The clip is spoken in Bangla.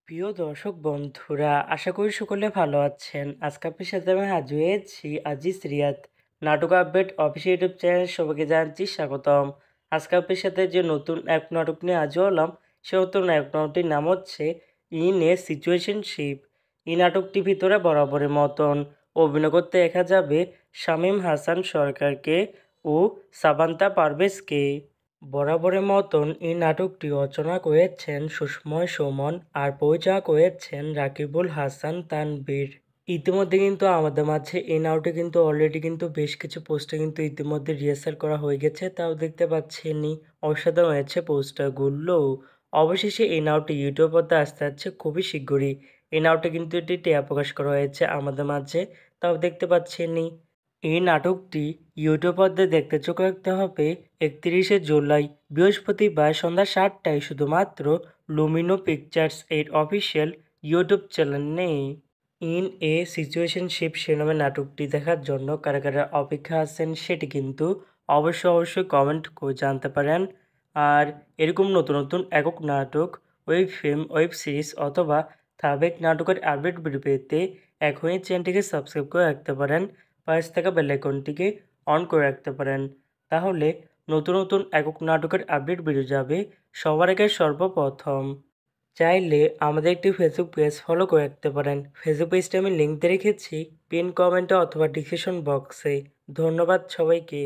প্রিয় দর্শক বন্ধুরা, আশা করি সকলে ভালো আছেন। আজকে আপনার সাথে আমি হাজির হয়েছি আজিজ রিয়াদ নাটক আপডেট অফিসিয়াল ইউটিউব চ্যানেল। সবাইকে জানাচ্ছি স্বাগতম। আজকে আপনার সাথে যে নতুন এক নাটক নিয়ে হাজির হলাম, সে নতুন এক নাটকটির নাম হচ্ছে ইন এ সিচুয়েশনশিপ। এই নাটকটির ভিতরে বরাবরের মতন অভিনয় করতে দেখা যাবে শামীম হাসান সরকারকে ও সাবান্তা পারভেজকে। বরাবরের মতন এই নাটকটি রচনা করেছেন সুস্ময় সুমন আর পরিচালনা করেছেন রাকিবুল হাসান তানভীর। ইতিমধ্যে কিন্তু আমাদের মাঝে এই নাটকটি কিন্তু অলরেডি কিন্তু বেশ কিছু পোস্টার কিন্তু ইতিমধ্যে রিহার্সাল করা হয়ে গেছে, তাও দেখতে পাচ্ছেনই অসাধারণ হয়েছে পোস্টারগুলো। অবশেষে এই নাটকটি ইউটিউব পর্দায় আসতে যাচ্ছে খুবই শীঘ্রই। এই নাটকটি কিন্তু এটি টিয়া প্রকাশ করা হয়েছে আমাদের মাঝে, তাও দেখতে পাচ্ছেনই। এই নাটকটি ইউটিউব পর্দায় দেখতে চোখ রাখতে হবে 31শে জুলাই বৃহস্পতিবার সন্ধ্যা 7টায় শুধুমাত্র লুমিনো পিকচার্স এর অফিসিয়াল ইউটিউব চ্যানেলে। ইন এ সিচুয়েশনশিপ শিরোনামে নাটকটি দেখার জন্য কারা কারা অপেক্ষা আছেন সেটি কিন্তু অবশ্যই কমেন্ট করে জানতে পারেন। আর এরকম নতুন নতুন একক নাটক, ওয়েব ফিল্ম, ওয়েব সিরিজ অথবা ধারাবাহিক নাটকের আপডেট ভিডিও পেতে এখনই চ্যানেলটিকে সাবস্ক্রাইব করে রাখতে পারেন। পাশে থাকা বেল আইকনটিকে অন করে রাখতে পারেন। তাহলে নতুন নতুন একক নাটকের আপডেট ভিডিও যাবে সবার আগে সর্বপ্রথম। চাইলে আমাদের একটি ফেসবুক পেজ ফলো করে রাখতে পারেন। ফেসবুক পেজটা আমি লিঙ্ক দিয়ে রেখেছি পিন কমেন্টে অথবা ডিসক্রিপশন বক্সে। ধন্যবাদ সবাইকে।